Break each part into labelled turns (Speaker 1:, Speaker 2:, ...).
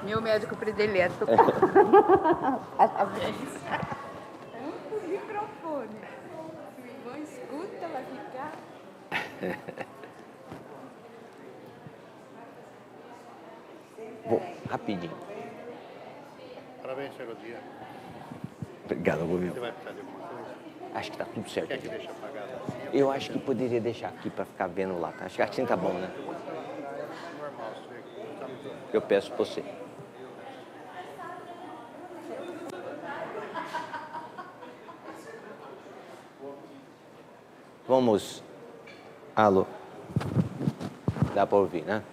Speaker 1: Meu médico predileto. Parabéns. O microfone. Se o Ivan escuta, vai ficar...
Speaker 2: Bom, rapidinho.
Speaker 3: Parabéns, chegou o dia.
Speaker 2: Obrigado, Govinho.
Speaker 3: Você vai precisar de alguma coisa?
Speaker 2: Acho que tá tudo certo
Speaker 3: Quer que
Speaker 2: aqui.
Speaker 3: deixe apagado assim?
Speaker 2: Eu acho que poderia deixar aqui para ficar vendo lá, tá? Acho que assim tá bom, né?
Speaker 3: Normal, você tá muito...
Speaker 2: Eu peço pra você. Vamos. Alô? Dá para ouvir, né?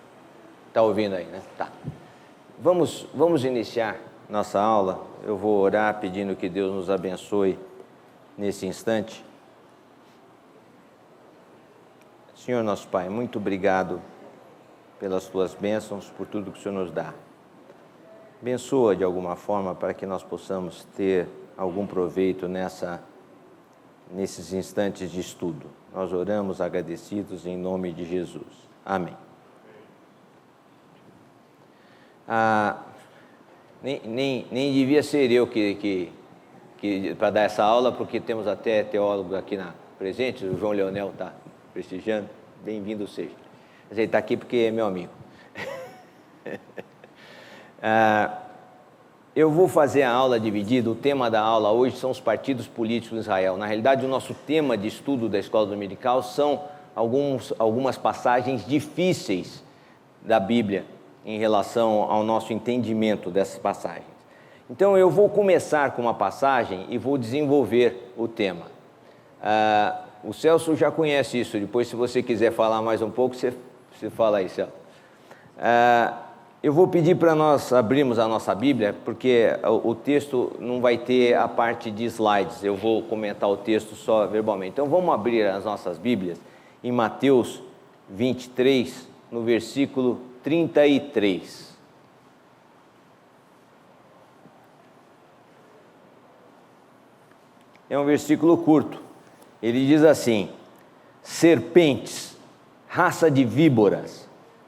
Speaker 2: Tá ouvindo aí, né? Tá. Vamos iniciar nossa aula. Eu vou orar pedindo que Deus nos abençoe nesse instante. Senhor nosso Pai, muito obrigado pelas Tuas bênçãos, por tudo que o Senhor nos dá. Abençoa de alguma forma para que nós possamos ter algum proveito nesses instantes de estudo. Nós oramos agradecidos em nome de Jesus. Amém. Nem devia ser eu que para dar essa aula, porque temos até teólogo aqui presente, o João Leonel está prestigiando. Bem-vindo seja. Mas ele está aqui porque é meu amigo. Eu vou fazer a aula dividida. O tema da aula hoje são os partidos políticos em Israel. Na realidade, o nosso tema de estudo da Escola Dominical são algumas passagens difíceis da Bíblia em relação ao nosso entendimento dessas passagens. Então, eu vou começar com uma passagem e vou desenvolver o tema. O Celso já conhece isso. Depois, se você quiser falar mais um pouco, você fala aí, Celso. Eu vou pedir para nós abrirmos a nossa Bíblia, porque o texto não vai ter a parte de slides, eu vou comentar o texto só verbalmente. Então vamos abrir as nossas Bíblias em Mateus 23, no versículo 33. É um versículo curto. Ele diz assim: serpentes, raça de víboras,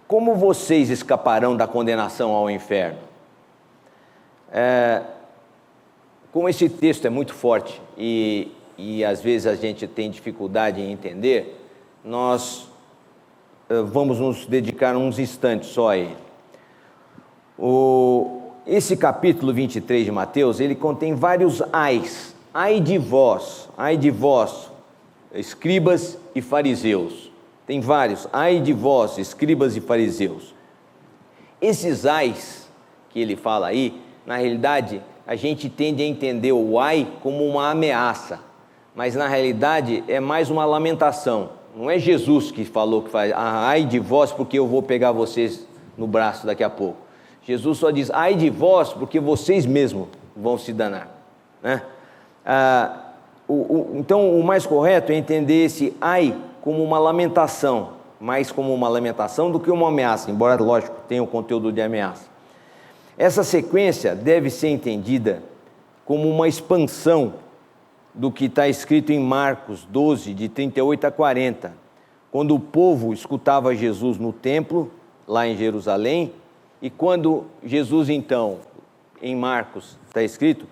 Speaker 2: como vocês escaparão da condenação ao inferno? Como esse texto é muito forte e às vezes a gente tem dificuldade em entender, nós vamos nos dedicar uns instantes só a ele. Esse capítulo 23 de Mateus, ele contém vários ais. Ai de vós, escribas e fariseus. Tem vários, ai de vós, escribas e fariseus. Esses ais que ele fala aí, na realidade, a gente tende a entender o ai como uma ameaça, mas na realidade é mais uma lamentação. Não é Jesus que falou que faz, ai de vós, porque eu vou pegar vocês no braço daqui a pouco. Jesus só diz, ai de vós, porque vocês mesmos vão se danar, né? Então, o mais correto é entender esse ai como uma lamentação, mais como uma lamentação do que uma ameaça, embora, lógico, tenha o conteúdo de ameaça. Essa sequência deve ser entendida como uma expansão do que está escrito em Marcos 12, de 38 a 40, quando o povo escutava Jesus no templo, lá em Jerusalém, e quando Jesus, então, em Marcos, está escrito,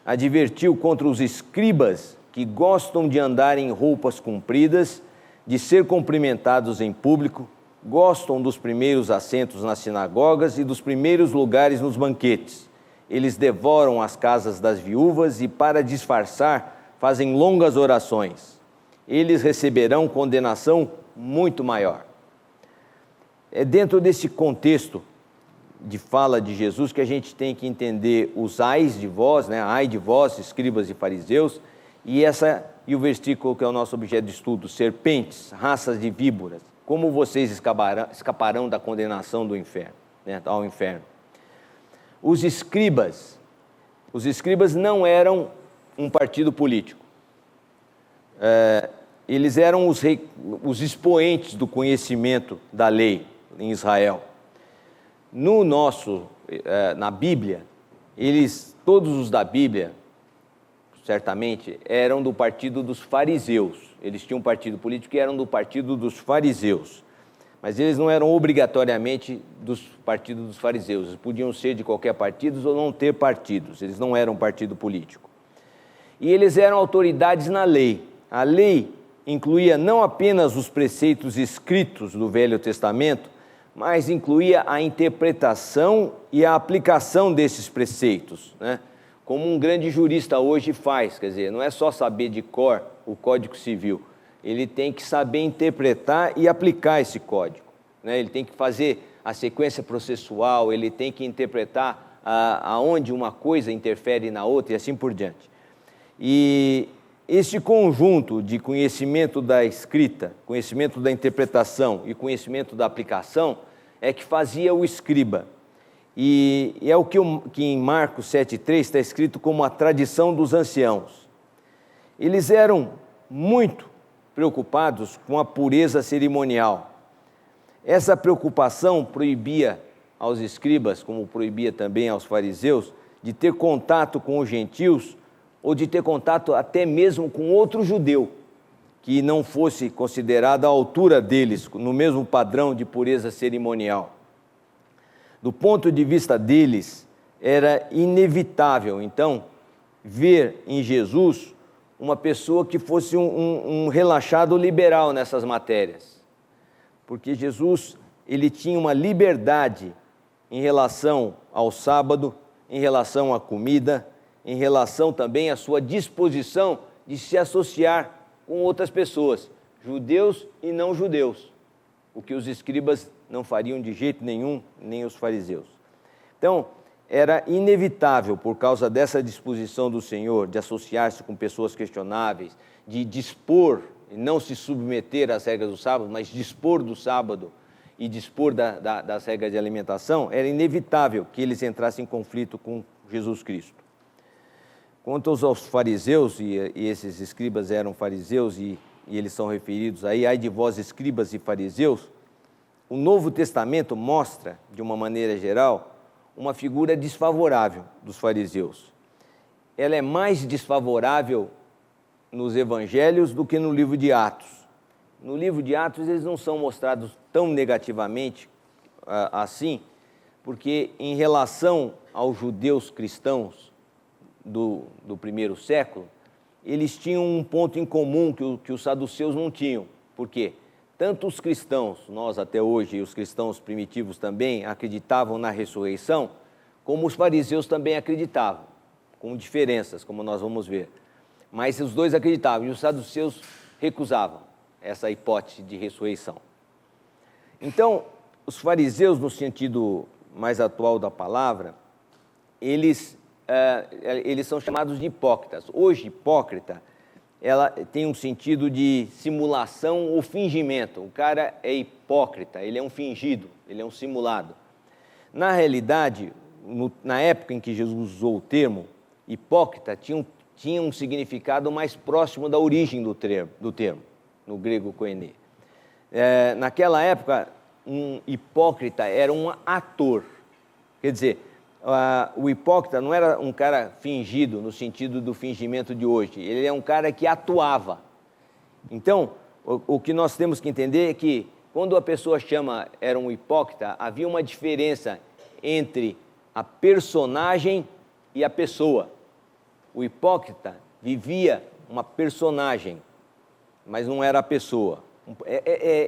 Speaker 2: advertiu contra os escribas que gostam de andar em roupas compridas, de ser cumprimentados em público, gostam dos primeiros assentos nas sinagogas e dos primeiros lugares nos banquetes. Eles devoram as casas das viúvas e, para disfarçar, fazem longas orações. Eles receberão condenação muito maior. É dentro desse contexto de fala de Jesus que a gente tem que entender os ais de vós, né? Ai de vós, escribas e fariseus, e o versículo que é o nosso objeto de estudo, serpentes, raças de víboras, como vocês escaparão da condenação do inferno, né? Ao inferno. Os escribas não eram um partido político. Eles eram os expoentes do conhecimento da lei em Israel. Na Bíblia, todos os da Bíblia, certamente, eram do partido dos fariseus. Eles tinham um partido político e eram do partido dos fariseus. mas eles não eram obrigatoriamente dos partidos dos fariseus, eles podiam ser de qualquer partido ou não ter partidos, eles não eram partido político. E eles eram autoridades na lei. A lei incluía não apenas os preceitos escritos do Velho Testamento, mas incluía a interpretação e a aplicação desses preceitos, né? Como um grande jurista hoje faz, quer dizer, não é só saber de cor o Código Civil, ele tem que saber interpretar e aplicar esse código, né? Ele tem que fazer a sequência processual, ele tem que interpretar aonde uma coisa interfere na outra e assim por diante. E este conjunto de conhecimento da escrita, conhecimento da interpretação e conhecimento da aplicação é que fazia o escriba. E é o que em Marcos 7,3 está escrito como a tradição dos anciãos. Eles eram muito preocupados com a pureza cerimonial. Essa preocupação proibia aos escribas, como proibia também aos fariseus, de ter contato com os gentios ou de ter contato até mesmo com outro judeu que não fosse considerado à altura deles, no mesmo padrão de pureza cerimonial. Do ponto de vista deles, era inevitável, então, ver em Jesus uma pessoa que fosse um relaxado liberal nessas matérias. Porque Jesus, ele tinha uma liberdade em relação ao sábado, em relação à comida, em relação também à sua disposição de se associar com outras pessoas, judeus e não judeus, o que os escribas não fariam de jeito nenhum, nem os fariseus. Então, era inevitável, por causa dessa disposição do Senhor, de associar-se com pessoas questionáveis, de dispor, e não se submeter às regras do sábado, mas dispor do sábado e dispor das regras de alimentação, era inevitável que eles entrassem em conflito com Jesus Cristo. Quanto aos fariseus, e esses escribas eram fariseus, e eles são referidos aí, ai de vós escribas e fariseus, o Novo Testamento mostra, de uma maneira geral, uma figura desfavorável dos fariseus. Ela é mais desfavorável nos evangelhos do que no livro de Atos. No livro de Atos eles não são mostrados tão negativamente assim, porque em relação aos judeus cristãos do primeiro século, eles tinham um ponto em comum que os saduceus não tinham. Por quê? Tanto os cristãos, nós até hoje, e os cristãos primitivos também, acreditavam na ressurreição, como os fariseus também acreditavam, com diferenças, como nós vamos ver. Mas os dois acreditavam, e os saduceus recusavam essa hipótese de ressurreição. Então, os fariseus, no sentido mais atual da palavra, eles são chamados de hipócritas. Hoje, hipócrita, ela tem um sentido de simulação ou fingimento. O cara é hipócrita, ele é um fingido, ele é um simulado. Na realidade, na época em que Jesus usou o termo, hipócrita tinha um significado mais próximo da origem do termo, no grego koiné. Naquela época, um hipócrita era um ator. Quer dizer, o hipócrita não era um cara fingido no sentido do fingimento de hoje, ele é um cara que atuava. Então, o que nós temos que entender é que quando a pessoa era um hipócrita, havia uma diferença entre a personagem e a pessoa. O hipócrita vivia uma personagem, mas não era a pessoa.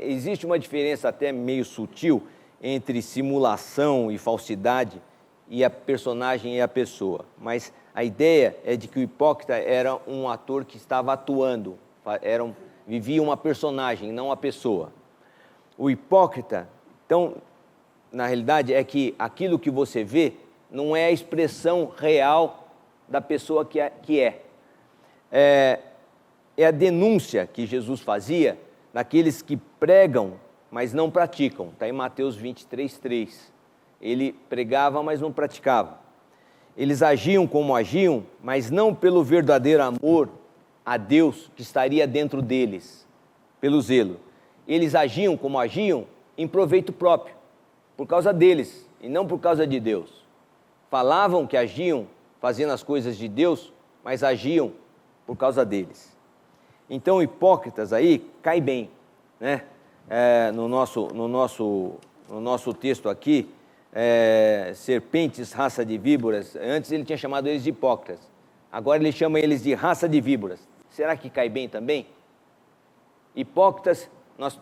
Speaker 2: Existe uma diferença até meio sutil entre simulação e falsidade e a personagem e a pessoa. Mas a ideia é de que o hipócrita era um ator que estava atuando, vivia uma personagem, não a pessoa. O hipócrita, então, na realidade, é que aquilo que você vê não é a expressão real da pessoa que é. É a denúncia que Jesus fazia daqueles que pregam, mas não praticam. Está em Mateus 23:3. Ele pregava, mas não praticava. Eles agiam como agiam, mas não pelo verdadeiro amor a Deus que estaria dentro deles, pelo zelo. Eles agiam como agiam em proveito próprio, por causa deles e não por causa de Deus. Falavam que agiam fazendo as coisas de Deus, mas agiam por causa deles. Então, hipócritas aí cai bem, né? no nosso texto aqui, serpentes, raça de víboras. Antes ele tinha chamado eles de hipócritas. Agora ele chama eles de raça de víboras. Será que cai bem também? Hipócritas,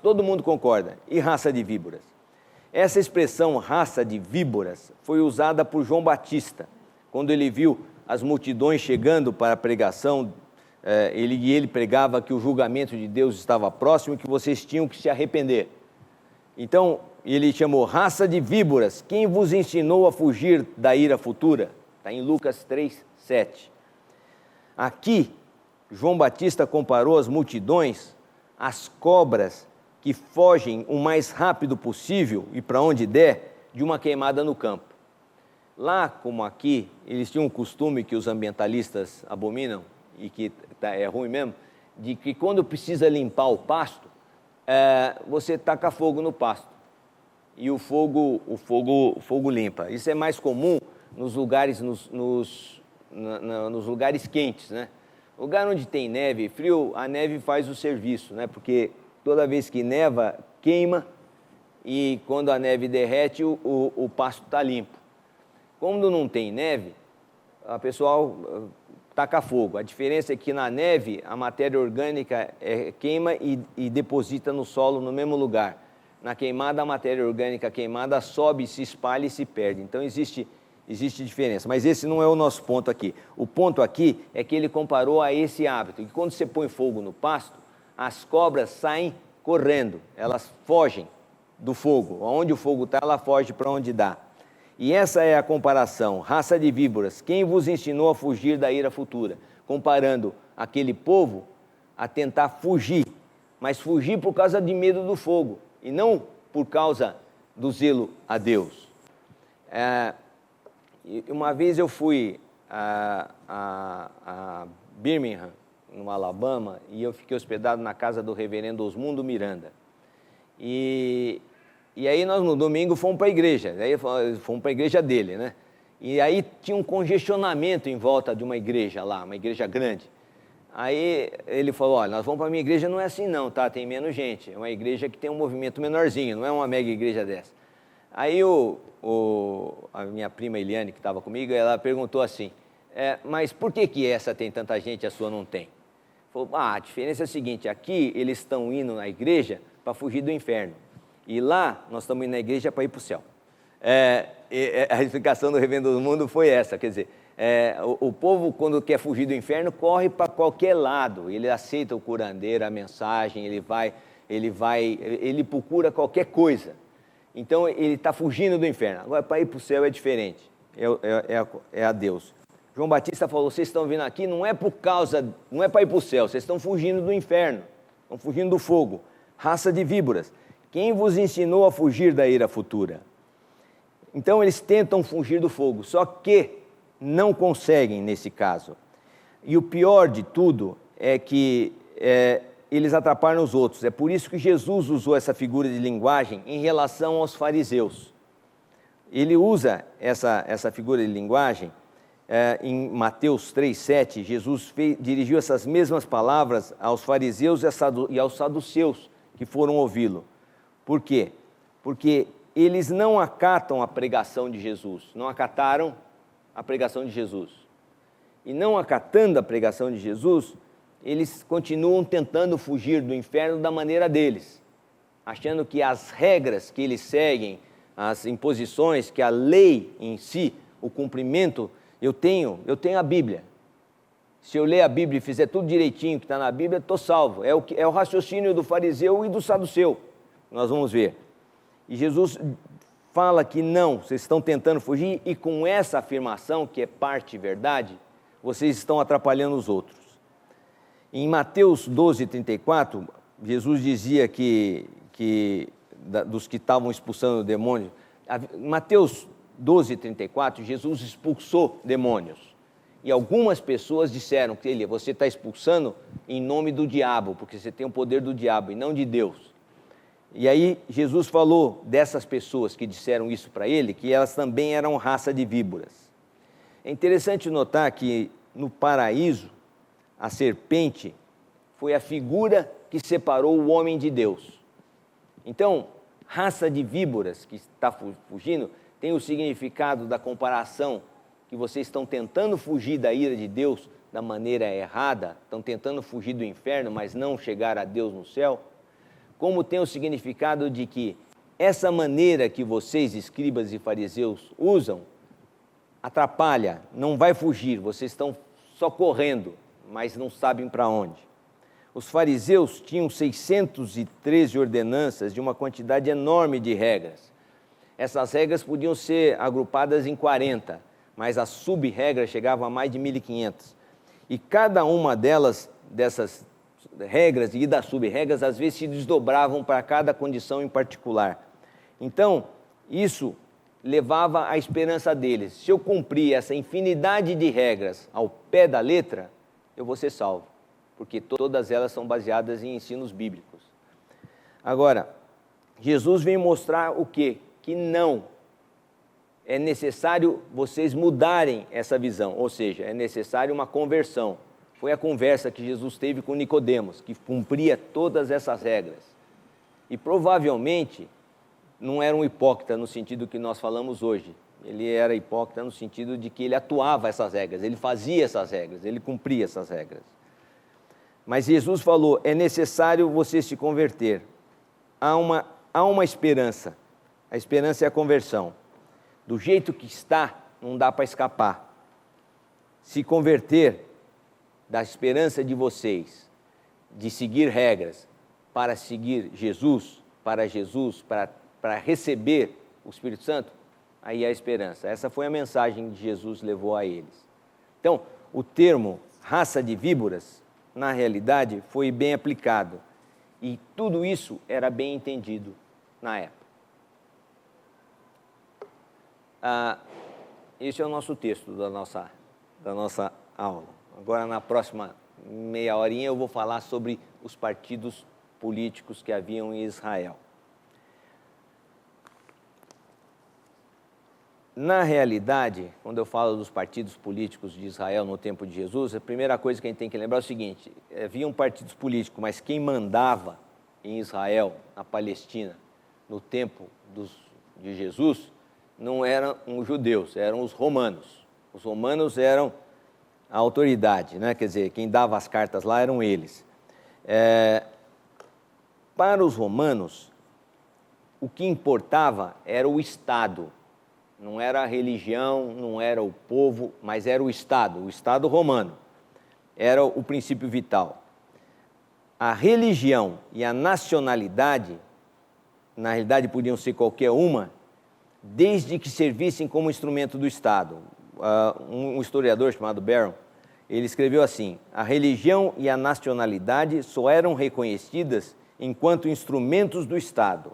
Speaker 2: todo mundo concorda. E raça de víboras? Essa expressão raça de víboras foi usada por João Batista, quando ele viu as multidões chegando para a pregação. Ele pregava que o julgamento de Deus estava próximo e que vocês tinham que se arrepender. Então, ele chamou raça de víboras, quem vos ensinou a fugir da ira futura? Está em Lucas 3, 7. Aqui, João Batista comparou as multidões às cobras que fogem o mais rápido possível e para onde der de uma queimada no campo. Lá, como aqui, eles tinham um costume que os ambientalistas abominam, e que é ruim mesmo, de que quando precisa limpar o pasto, você taca fogo no pasto e o fogo limpa. Isso é mais comum nos lugares, nos lugares quentes, né? Lugar onde tem neve e frio, a neve faz o serviço, né? Porque toda vez que neva, queima, e quando a neve derrete, o pasto está limpo. Quando não tem neve, a pessoal taca fogo. A diferença é que na neve, a matéria orgânica queima e deposita no solo no mesmo lugar. Na queimada, a matéria orgânica queimada sobe, se espalha e se perde. Então existe diferença, mas esse não é o nosso ponto aqui. O ponto aqui é que ele comparou a esse hábito, que quando você põe fogo no pasto, as cobras saem correndo, elas fogem do fogo. Onde o fogo está, ela foge para onde dá. E essa é a comparação, raça de víboras, quem vos ensinou a fugir da ira futura? Comparando aquele povo a tentar fugir, mas fugir por causa de medo do fogo, e não por causa do zelo a Deus. Uma vez eu fui a Birmingham, no Alabama, e eu fiquei hospedado na casa do reverendo Osmundo Miranda. E aí nós no domingo fomos para a igreja, fomos para a igreja dele, né? E aí tinha um congestionamento em volta de uma igreja lá, uma igreja grande. Aí ele falou, olha, nós vamos para a minha igreja, não é assim não, tá? Tem menos gente, é uma igreja que tem um movimento menorzinho, não é uma mega igreja dessa. Aí a minha prima Eliane, que estava comigo, ela perguntou assim, mas por que essa tem tanta gente e a sua não tem? Falou, a diferença é a seguinte, aqui eles estão indo na igreja para fugir do inferno. E lá, nós estamos indo na igreja para ir para o céu. A explicação do reverendo do mundo foi essa, quer dizer, o povo, quando quer fugir do inferno, corre para qualquer lado. Ele aceita o curandeiro, a mensagem, ele procura qualquer coisa. Então, ele está fugindo do inferno. Agora, para ir para o céu é diferente, é a Deus. João Batista falou, vocês estão vindo aqui, não é para ir para o céu, vocês estão fugindo do inferno, estão fugindo do fogo, raça de víboras. Quem vos ensinou a fugir da ira futura? Então, eles tentam fugir do fogo, só que não conseguem nesse caso. E o pior de tudo é que eles atrapalham os outros. É por isso que Jesus usou essa figura de linguagem em relação aos fariseus. Ele usa essa figura de linguagem em Mateus 3,7. Jesus dirigiu essas mesmas palavras aos fariseus e aos saduceus que foram ouvi-lo. Por quê? Porque eles não acatam a pregação de Jesus, não acataram a pregação de Jesus. E não acatando a pregação de Jesus, eles continuam tentando fugir do inferno da maneira deles, achando que as regras que eles seguem, as imposições, que a lei em si, o cumprimento, eu tenho a Bíblia. Se eu ler a Bíblia e fizer tudo direitinho que está na Bíblia, estou salvo. É o raciocínio do fariseu e do saduceu. Nós vamos ver. E Jesus fala que não, vocês estão tentando fugir, e com essa afirmação, que é parte verdade, vocês estão atrapalhando os outros. Em Mateus 12:34, Jesus dizia dos que estavam expulsando demônios. Em Mateus 12:34, Jesus expulsou demônios. E algumas pessoas disseram que você está expulsando em nome do diabo, porque você tem o poder do diabo e não de Deus. E aí Jesus falou dessas pessoas que disseram isso para ele, que elas também eram raça de víboras. É interessante notar que no paraíso, a serpente foi a figura que separou o homem de Deus. Então, raça de víboras que está fugindo tem o significado da comparação que vocês estão tentando fugir da ira de Deus da maneira errada, estão tentando fugir do inferno, mas não chegar a Deus no céu, como tem o significado de que essa maneira que vocês, escribas e fariseus, usam, atrapalha, não vai fugir, vocês estão só correndo, mas não sabem para onde. Os fariseus tinham 613 ordenanças de uma quantidade enorme de regras. Essas regras podiam ser agrupadas em 40, mas a sub-regra chegava a mais de 1.500. E cada uma dessas regras e das sub-regras, às vezes se desdobravam para cada condição em particular. Então, isso levava à esperança deles. Se eu cumprir essa infinidade de regras ao pé da letra, eu vou ser salvo, porque todas elas são baseadas em ensinos bíblicos. Agora, Jesus vem mostrar o quê? Que não é necessário vocês mudarem essa visão, ou seja, é necessário uma conversão. Foi a conversa que Jesus teve com Nicodemos, que cumpria todas essas regras. E provavelmente não era um hipócrita no sentido que nós falamos hoje. Ele era hipócrita no sentido de que ele atuava essas regras, ele fazia essas regras, ele cumpria essas regras. Mas Jesus falou, é necessário você se converter. Há uma esperança. A esperança é a conversão. Do jeito que está, não dá para escapar. Se converter da esperança de vocês, de seguir regras, para seguir Jesus, para receber o Espírito Santo, aí há esperança. Essa foi a mensagem que Jesus levou a eles. Então, o termo raça de víboras, na realidade, foi bem aplicado. E tudo isso era bem entendido na época. Esse é o nosso texto da nossa aula. Agora, na próxima meia horinha, eu vou falar sobre os partidos políticos que haviam em Israel. Na realidade, quando eu falo dos partidos políticos de Israel no tempo de Jesus, a primeira coisa que a gente tem que lembrar é o seguinte: haviam partidos políticos, mas quem mandava em Israel, na Palestina, no tempo de Jesus, não eram os judeus, eram os romanos. Os romanos eram a autoridade, né? Quer dizer, quem dava as cartas lá eram eles. Para os romanos, o que importava era o Estado. Não era a religião, não era o povo, mas era o Estado romano. Era o princípio vital. A religião e a nacionalidade, na realidade, podiam ser qualquer uma, desde que servissem como instrumento do Estado. Um historiador chamado Barron, ele escreveu assim: a religião e a nacionalidade só eram reconhecidas enquanto instrumentos do Estado.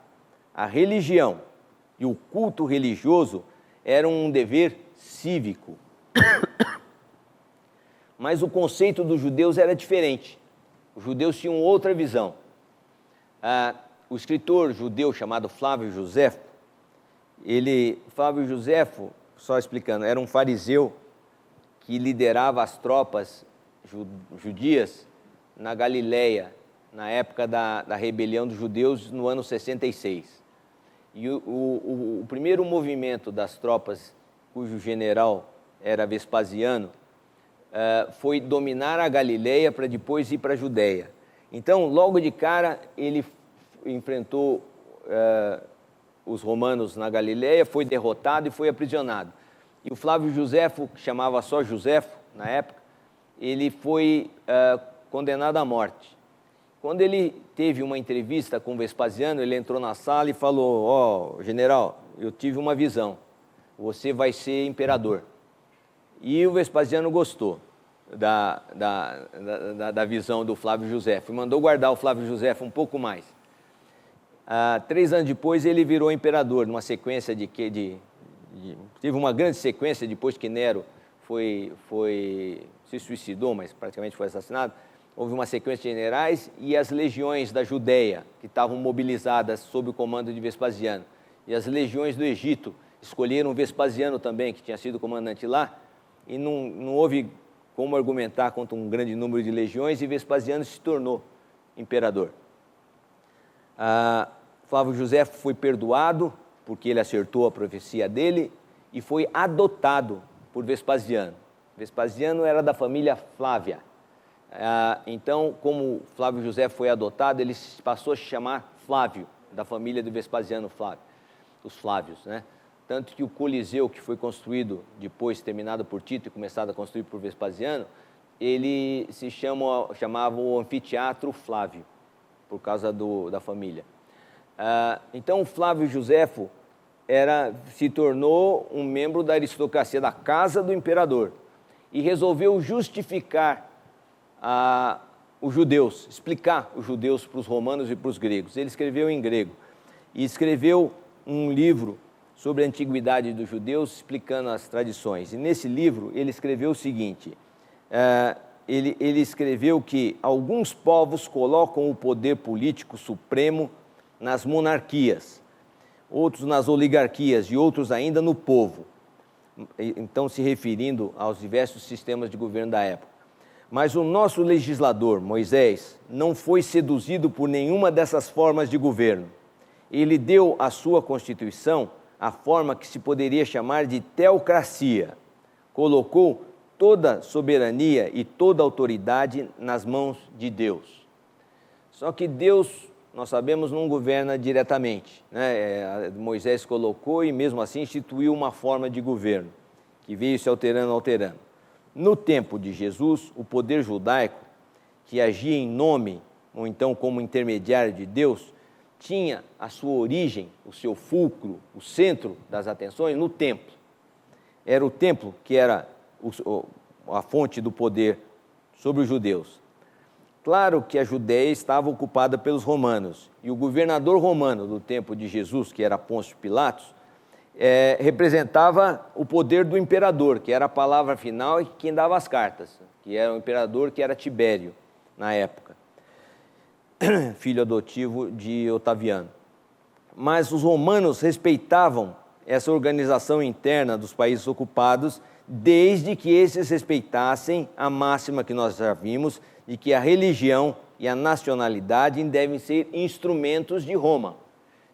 Speaker 2: A religião e o culto religioso eram um dever cívico. Mas o conceito dos judeus era diferente. Os judeus tinham outra visão. O escritor judeu chamado Flávio Josefo, Flávio Josefo, só explicando, era um fariseu que liderava as tropas judias na Galileia, na época da rebelião dos judeus, no ano 66. E o primeiro movimento das tropas, cujo general era Vespasiano, foi dominar a Galileia para depois ir para a Judéia. Então, logo de cara, ele enfrentou os romanos na Galileia, foi derrotado e foi aprisionado. E o Flávio Josefo, que chamava só Josefo na época, ele foi condenado à morte. Quando ele teve uma entrevista com Vespasiano, ele entrou na sala e falou: general, eu tive uma visão, você vai ser imperador. E o Vespasiano gostou da visão do Flávio Josefo e mandou guardar o Flávio Josefo um pouco mais. 3 anos depois ele virou imperador, numa sequência teve uma grande sequência depois que Nero se suicidou, mas praticamente foi assassinado. Houve uma sequência de generais e as legiões da Judéia, que estavam mobilizadas sob o comando de Vespasiano. E as legiões do Egito escolheram Vespasiano também, que tinha sido comandante lá, e não houve como argumentar contra um grande número de legiões, e Vespasiano se tornou imperador. Flávio José foi perdoado, porque ele acertou a profecia dele, e foi adotado por Vespasiano. Vespasiano era da família Flávia. Então, como Flávio José foi adotado, ele passou a se chamar Flávio, da família do Vespasiano Flávio, os Flávios, né? Tanto que o Coliseu, que foi construído depois, terminado por Tito e começado a construir por Vespasiano, ele se chamava o Anfiteatro Flávio, por causa da família. Então, Flávio Josefo se tornou um membro da aristocracia da casa do imperador e resolveu justificar os judeus, explicar os judeus para os romanos e para os gregos. Ele escreveu em grego e escreveu um livro sobre a antiguidade dos judeus, explicando as tradições. E nesse livro ele escreveu o seguinte, ele escreveu que alguns povos colocam o poder político supremo nas monarquias, outros nas oligarquias e outros ainda no povo. Então, se referindo aos diversos sistemas de governo da época. Mas o nosso legislador, Moisés, não foi seduzido por nenhuma dessas formas de governo. Ele deu à sua Constituição a forma que se poderia chamar de teocracia. Colocou toda soberania e toda autoridade nas mãos de Deus. Só que Deus, nós sabemos, não governa diretamente, né? Moisés colocou e mesmo assim instituiu uma forma de governo, que veio se alterando. No tempo de Jesus, o poder judaico, que agia em nome, ou então como intermediário de Deus, tinha a sua origem, o seu fulcro, o centro das atenções no templo. Era o templo que era a fonte do poder sobre os judeus. Claro que a Judéia estava ocupada pelos romanos, e o governador romano do tempo de Jesus, que era Pôncio Pilatos, representava o poder do imperador, que era a palavra final e quem dava as cartas, que era o imperador, que era Tibério, na época, filho adotivo de Otaviano. Mas os romanos respeitavam essa organização interna dos países ocupados, desde que esses respeitassem a máxima que nós já vimos, de que a religião e a nacionalidade devem ser instrumentos de Roma.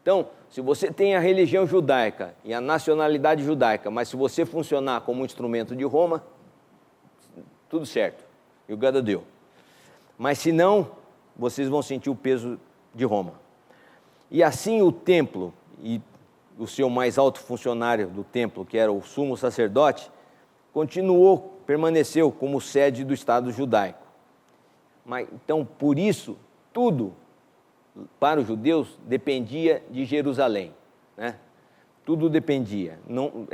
Speaker 2: Então, se você tem a religião judaica e a nacionalidade judaica, mas se você funcionar como um instrumento de Roma, tudo certo, e o gado deu. Mas se não, vocês vão sentir o peso de Roma. E assim o templo e o seu mais alto funcionário do templo, que era o sumo sacerdote, permaneceu como sede do Estado judaico. Então, por isso, tudo para os judeus dependia de Jerusalém, né? Tudo dependia, não,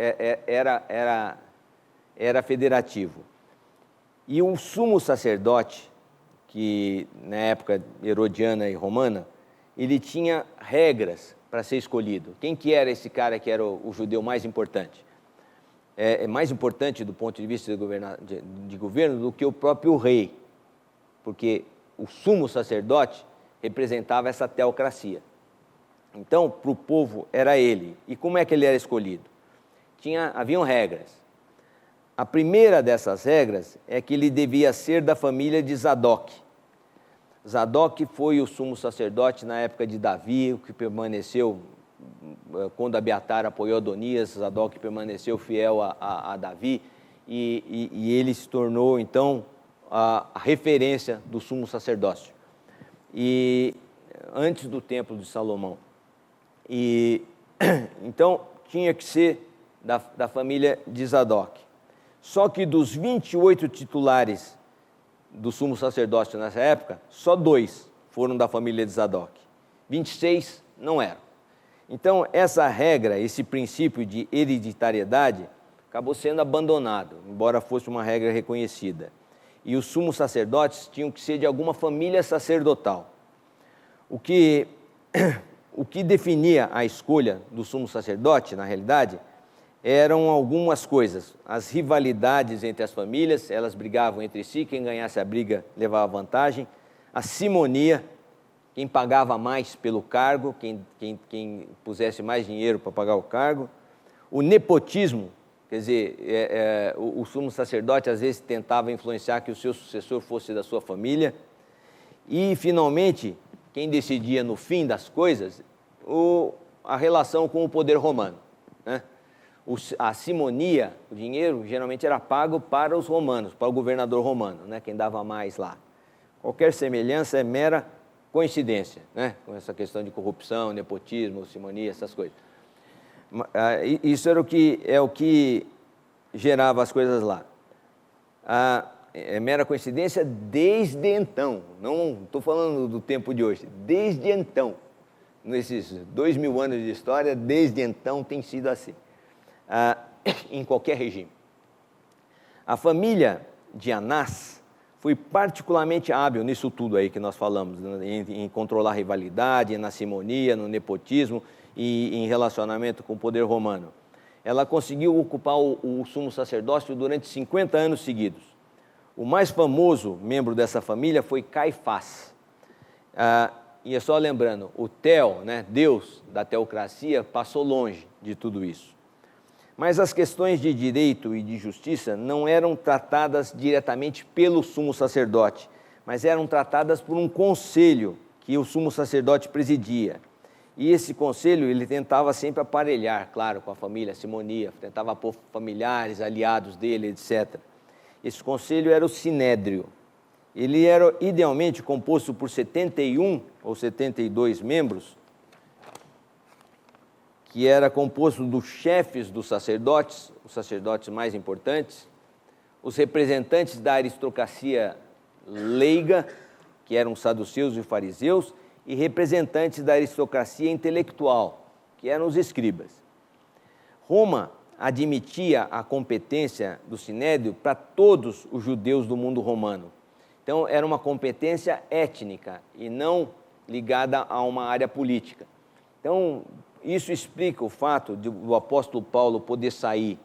Speaker 2: era federativo. E o sumo sacerdote, que na época herodiana e romana, ele tinha regras para ser escolhido. Quem que era esse cara que era o judeu mais importante? É mais importante do ponto de vista de governo do que o próprio rei, porque o sumo sacerdote representava essa teocracia. Então, para o povo, era ele. E como é que ele era escolhido? Haviam regras. A primeira dessas regras é que ele devia ser da família de Zadok. Zadok foi o sumo sacerdote na época de Davi, o que permaneceu, quando Abiatar apoiou Adonias, Zadok permaneceu fiel a Davi, e ele se tornou, então, a referência do sumo sacerdócio. E antes do templo de Salomão. Então, tinha que ser da família de Zadok. Só que dos 28 titulares do sumo sacerdócio nessa época, só 2 foram da família de Zadok. 26 não eram. Então, essa regra, esse princípio de hereditariedade, acabou sendo abandonado, embora fosse uma regra reconhecida. E os sumos sacerdotes tinham que ser de alguma família sacerdotal. O que definia a escolha do sumo sacerdote, na realidade, eram algumas coisas. As rivalidades entre as famílias, elas brigavam entre si, quem ganhasse a briga levava vantagem. A simonia, quem pagava mais pelo cargo, quem pusesse mais dinheiro para pagar o cargo. O nepotismo, quer dizer, o sumo sacerdote às vezes tentava influenciar que o seu sucessor fosse da sua família. E, finalmente, quem decidia no fim das coisas, a relação com o poder romano, né? A simonia, o dinheiro, geralmente era pago para os romanos, para o governador romano, né? Quem dava mais lá. Qualquer semelhança é mera coincidência, né? Com essa questão de corrupção, nepotismo, simonia, essas coisas. Isso era o que gerava as coisas lá. É mera coincidência desde então, não estou falando do tempo de hoje, desde então, nesses 2000 anos de história, desde então tem sido assim, em qualquer regime. A família de Anás foi particularmente hábil nisso tudo aí que nós falamos, em controlar a rivalidade, na simonia, no nepotismo e em relacionamento com o poder romano. Ela conseguiu ocupar o sumo sacerdócio durante 50 anos seguidos. O mais famoso membro dessa família foi Caifás. E é só lembrando, o Theo, né, Deus da teocracia, passou longe de tudo isso. Mas as questões de direito e de justiça não eram tratadas diretamente pelo sumo sacerdote, mas eram tratadas por um conselho que o sumo sacerdote presidia. E esse conselho, ele tentava sempre aparelhar, claro, com a família, a simonia, tentava pôr familiares, aliados dele, etc. Esse conselho era o Sinédrio. Ele era idealmente composto por 71 ou 72 membros, que era composto dos chefes dos sacerdotes, os sacerdotes mais importantes, os representantes da aristocracia leiga, que eram os saduceus e fariseus, e representantes da aristocracia intelectual, que eram os escribas. Roma admitia a competência do Sinédrio para todos os judeus do mundo romano. Então, era uma competência étnica e não ligada a uma área política. Então, isso explica o fato do apóstolo Paulo poder sair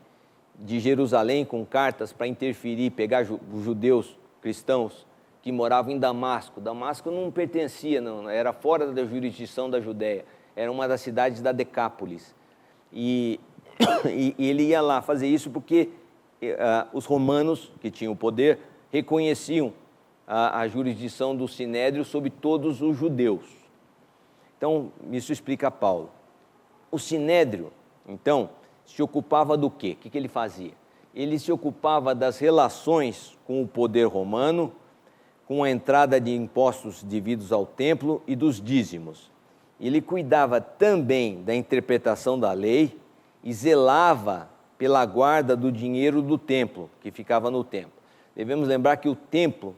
Speaker 2: de Jerusalém com cartas para interferir, pegar os judeus cristãos que moravam em Damasco. Damasco não pertencia, não, era fora da jurisdição da Judéia, era uma das cidades da Decápolis. E ele ia lá fazer isso porque os romanos, que tinham o poder, reconheciam a jurisdição do Sinédrio sobre todos os judeus. Então, isso explica Paulo. O Sinédrio, então, se ocupava do quê? O que ele fazia? Ele se ocupava das relações com o poder romano, com a entrada de impostos devidos ao templo e dos dízimos. Ele cuidava também da interpretação da lei e zelava pela guarda do dinheiro do templo, que ficava no templo. Devemos lembrar que o templo,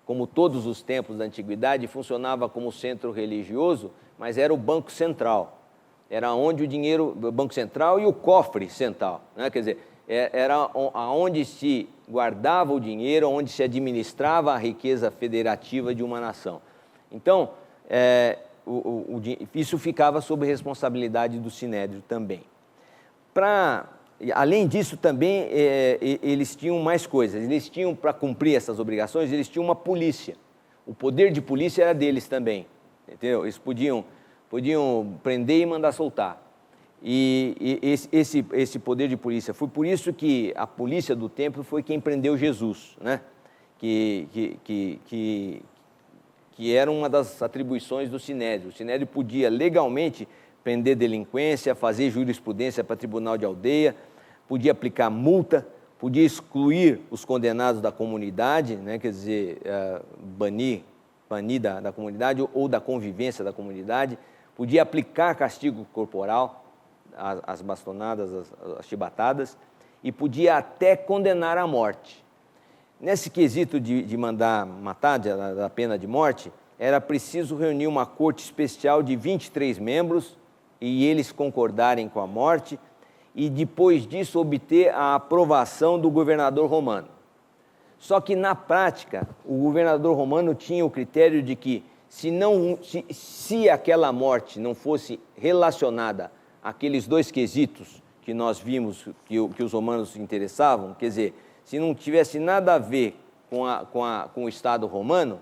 Speaker 2: como todos os templos da antiguidade, funcionava como centro religioso, mas era o banco central. Era onde o banco central e o cofre central, né? Quer dizer, era onde se guardava o dinheiro, onde se administrava a riqueza federativa de uma nação. Então, isso ficava sob responsabilidade do Sinédrio também. Além disso, também, eles tinham mais coisas. Eles tinham, para cumprir essas obrigações, eles tinham uma polícia. O poder de polícia era deles também, entendeu? Eles podiam prender e mandar soltar. E esse poder de polícia, foi por isso que a polícia do templo foi quem prendeu Jesus, né? Que era uma das atribuições do Sinédrio. O Sinédrio podia legalmente prender delinquência, fazer jurisprudência para tribunal de aldeia, podia aplicar multa, podia excluir os condenados da comunidade, né? Quer dizer, banir da comunidade ou da convivência da comunidade, podia aplicar castigo corporal, as bastonadas, as chibatadas, e podia até condenar à morte. Nesse quesito de mandar matar, da pena de morte, era preciso reunir uma corte especial de 23 membros e eles concordarem com a morte e depois disso obter a aprovação do governador romano. Só que na prática, o governador romano tinha o critério de que se aquela morte não fosse relacionada àqueles dois quesitos que nós vimos que os romanos se interessavam, quer dizer, se não tivesse nada a ver com o Estado romano,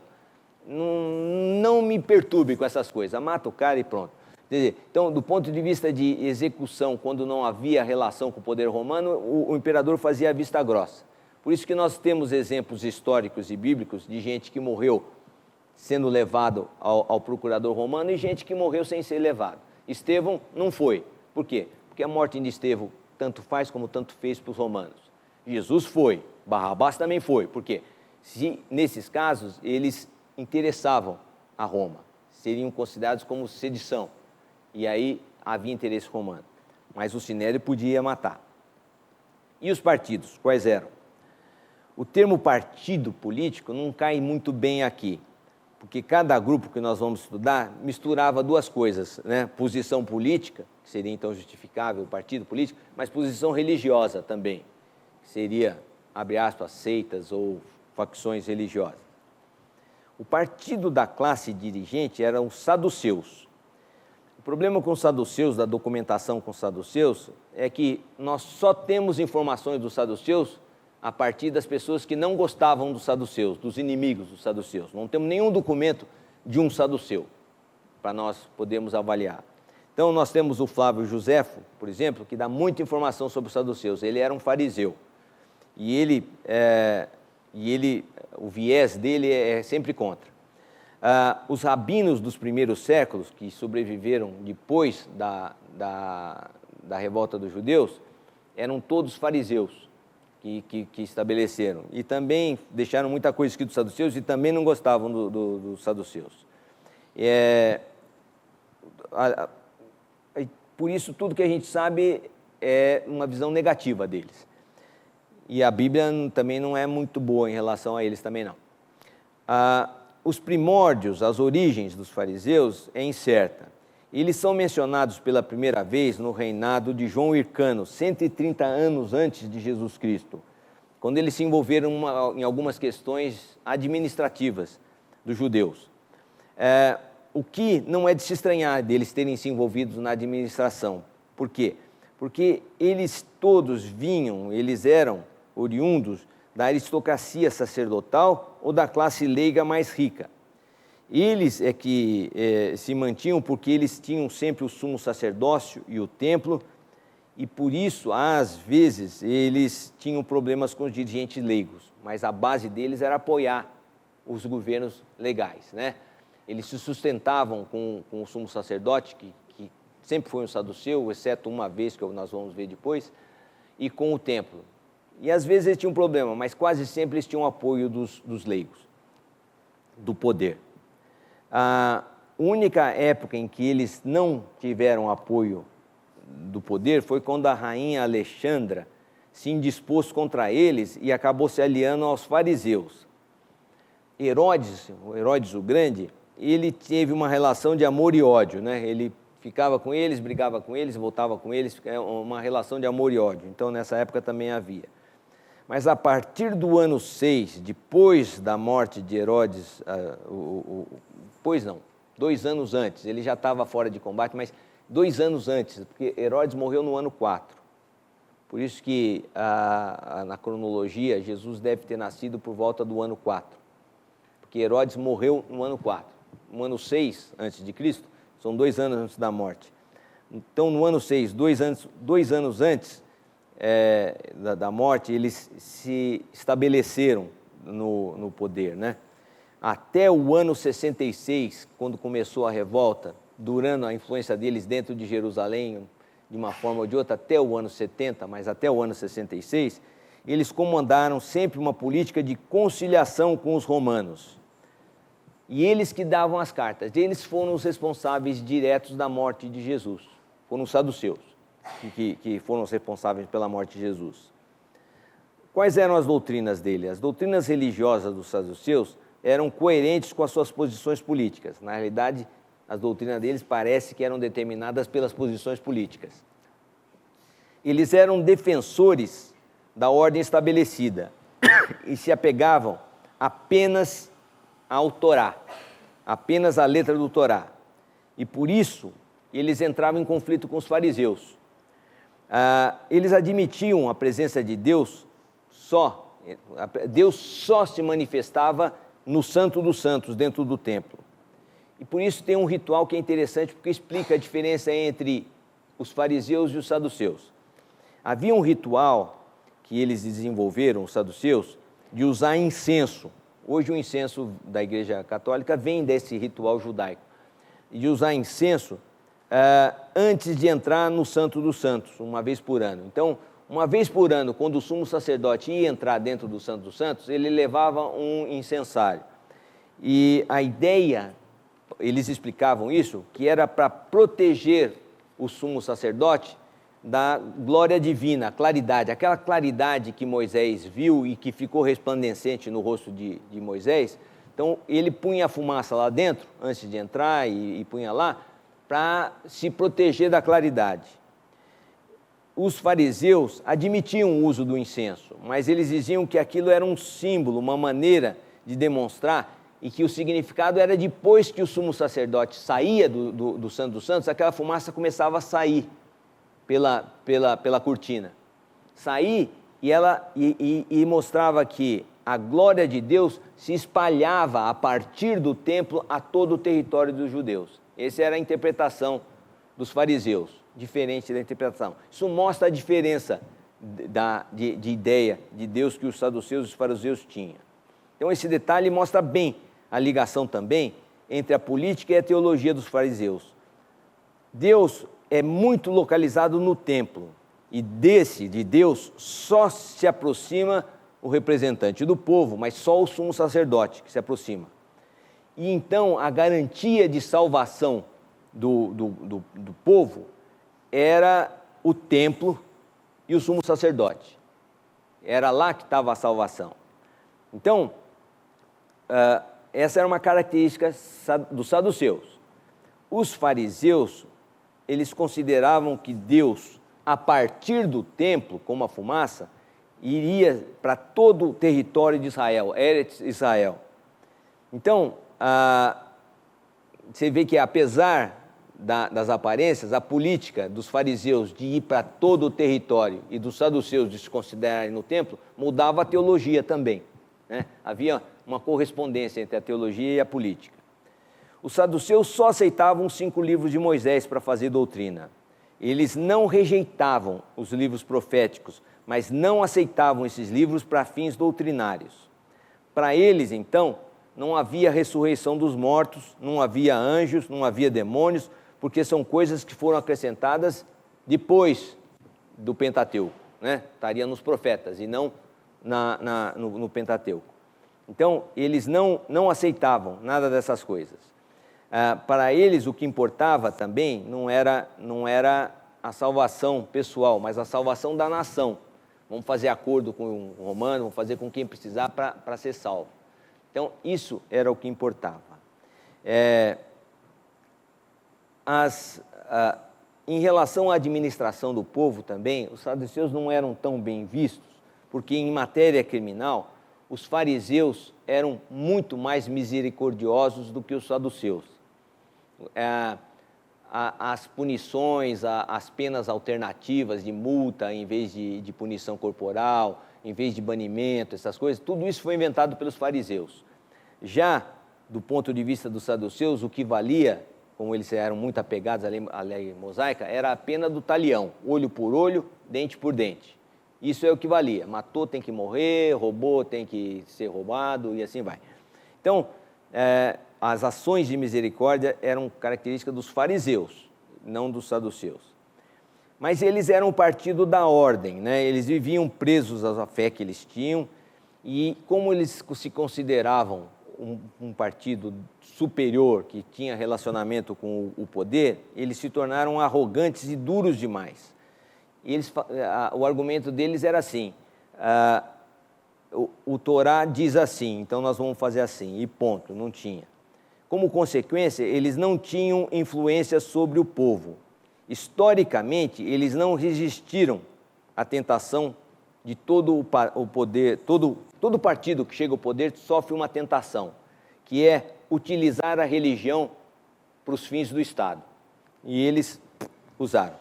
Speaker 2: não me perturbe com essas coisas, mata o cara e pronto. Quer dizer, então, do ponto de vista de execução, quando não havia relação com o poder romano, o imperador fazia a vista grossa. Por isso que nós temos exemplos históricos e bíblicos de gente que morreu sendo levado ao procurador romano e gente que morreu sem ser levado. Estevão não foi. Por quê? Porque a morte de Estevão tanto faz como tanto fez para os romanos. Jesus foi, Barrabás também foi. Por quê? Se, nesses casos, eles interessavam a Roma, seriam considerados como sedição. E aí havia interesse romano. Mas o Sinédrio podia matar. E os partidos, quais eram? O termo partido político não cai muito bem aqui, porque cada grupo que nós vamos estudar misturava duas coisas, né? Posição política, que seria então justificável o partido político, mas posição religiosa também, que seria, abre aspas, seitas ou facções religiosas. O partido da classe dirigente eram os saduceus. O problema com os saduceus, da documentação com os saduceus, é que nós só temos informações dos saduceus a partir das pessoas que não gostavam dos saduceus, dos inimigos dos saduceus. Não temos nenhum documento de um saduceu para nós podermos avaliar. Então, nós temos o Flávio Joséfo, por exemplo, que dá muita informação sobre os saduceus. Ele era um fariseu. E o viés dele é sempre contra. Os rabinos dos primeiros séculos, que sobreviveram depois da revolta dos judeus, eram todos fariseus que estabeleceram. E também deixaram muita coisa escrita dos saduceus e também não gostavam dos saduceus. Por isso, tudo que a gente sabe é uma visão negativa deles. E a Bíblia também não é muito boa em relação a eles também não. Os primórdios, as origens dos fariseus é incerta. Eles são mencionados pela primeira vez no reinado de João Hircano, 130 anos antes de Jesus Cristo, quando eles se envolveram em algumas questões administrativas dos judeus. O que não é de se estranhar deles terem se envolvido na administração. Por quê? Porque eles todos eles eram oriundos da aristocracia sacerdotal ou da classe leiga mais rica. Eles é que se mantinham porque eles tinham sempre o sumo sacerdócio e o templo, e por isso, às vezes, eles tinham problemas com os dirigentes leigos, mas a base deles era apoiar os governos legais, né? Eles se sustentavam com o sumo sacerdote, que sempre foi um saduceu, exceto uma vez, que nós vamos ver depois, e com o templo. E às vezes eles tinham problema, mas quase sempre eles tinham apoio dos leigos, do poder. A única época em que eles não tiveram apoio do poder foi quando a rainha Alexandra se indispôs contra eles e acabou se aliando aos fariseus. Herodes o Grande, ele teve uma relação de amor e ódio, né? Ele ficava com eles, brigava com eles, voltava com eles, uma relação de amor e ódio. Então, nessa época também havia. Mas a partir do ano 6, depois da morte de Herodes, 2 anos antes, ele já estava fora de combate, mas 2 anos antes, porque Herodes morreu no ano 4. Por isso que na cronologia, Jesus deve ter nascido por volta do ano 4. Porque Herodes morreu no ano 4. No ano 6 antes de Cristo, são 2 anos antes da morte. Então, no ano 6, 2 anos antes da morte, eles se estabeleceram no poder, né? Até o ano 66, quando começou a revolta, durando a influência deles dentro de Jerusalém, de uma forma ou de outra, até o ano 70, mas até o ano 66, eles comandaram sempre uma política de conciliação com os romanos. E eles que davam as cartas, eles foram os responsáveis diretos da morte de Jesus. Foram os saduceus que foram os responsáveis pela morte de Jesus. Quais eram as doutrinas dele? As doutrinas religiosas dos saduceus eram coerentes com as suas posições políticas. Na realidade, as doutrinas deles parece que eram determinadas pelas posições políticas. Eles eram defensores da ordem estabelecida e se apegavam apenas ao Torá, apenas à letra do Torá. E por isso, eles entravam em conflito com os fariseus. Eles admitiam a presença de Deus Deus só se manifestava no Santo dos Santos, dentro do templo. E por isso tem um ritual que é interessante, porque explica a diferença entre os fariseus e os saduceus. Havia um ritual que eles desenvolveram, os saduceus, de usar incenso. Hoje o incenso da Igreja Católica vem desse ritual judaico. E de usar incenso antes de entrar no Santo dos Santos, uma vez por ano. Então, uma vez por ano, quando o sumo sacerdote ia entrar dentro do Santo dos Santos, ele levava um incensário. E a ideia, eles explicavam isso, que era para proteger o sumo sacerdote da glória divina, a claridade, aquela claridade que Moisés viu e que ficou resplandecente no rosto de Moisés. Então, ele punha a fumaça lá dentro, antes de entrar, e punha lá, para se proteger da claridade. Os fariseus admitiam o uso do incenso, mas eles diziam que aquilo era um símbolo, uma maneira de demonstrar, e que o significado era depois que o sumo sacerdote saía do Santo dos Santos, aquela fumaça começava a sair pela cortina. Sair e mostrava que a glória de Deus se espalhava a partir do templo a todo o território dos judeus. Essa era a interpretação dos fariseus, diferente da interpretação. Isso mostra a diferença de ideia de Deus que os saduceus e os fariseus tinham. Então, esse detalhe mostra bem a ligação também entre a política e a teologia dos fariseus. Deus é muito localizado no templo, e de Deus só se aproxima o representante do povo, mas só o sumo sacerdote que se aproxima. E então a garantia de salvação do povo era o templo e o sumo sacerdote. Era lá que estava a salvação. Então, essa era uma característica dos saduceus. Os fariseus, eles consideravam que Deus, a partir do templo, como a fumaça, iria para todo o território de Israel, Eretz Israel. Então, você vê que apesar das aparências, a política dos fariseus de ir para todo o território e dos saduceus de se considerarem no templo, mudava a teologia também, né? Havia uma correspondência entre a teologia e a política. Os saduceus só aceitavam os 5 livros de Moisés para fazer doutrina. Eles não rejeitavam os livros proféticos, mas não aceitavam esses livros para fins doutrinários. Para eles, então, não havia ressurreição dos mortos, não havia anjos, não havia demônios, porque são coisas que foram acrescentadas depois do Pentateuco, né? Estaria nos profetas e não no Pentateuco. Então, eles não aceitavam nada dessas coisas. Para eles, o que importava também não era a salvação pessoal, mas a salvação da nação. Vamos fazer acordo com o romano, vamos fazer com quem precisar para ser salvo. Então, isso era o que importava. Em relação à administração do povo também, os saduceus não eram tão bem vistos, porque em matéria criminal, os fariseus eram muito mais misericordiosos do que os saduceus. As punições, as penas alternativas de multa em vez de punição corporal, em vez de banimento, essas coisas, tudo isso foi inventado pelos fariseus. Já do ponto de vista dos saduceus, o que valia, como eles eram muito apegados à lei mosaica, era a pena do talião, olho por olho, dente por dente. Isso é o que valia. Matou, tem que morrer, roubou, tem que ser roubado e assim vai. Então, as ações de misericórdia eram características dos fariseus, não dos saduceus. Mas eles eram o partido da ordem, né? Eles viviam presos à fé que eles tinham, e como eles se consideravam um partido superior, que tinha relacionamento com o poder, eles se tornaram arrogantes e duros demais. E o argumento deles era assim: o Torá diz assim, então nós vamos fazer assim, e ponto, não tinha. Como consequência, eles não tinham influência sobre o povo. Historicamente, eles não resistiram à tentação de todo o poder, todo partido que chega ao poder sofre uma tentação, que é utilizar a religião para os fins do Estado. E eles usaram.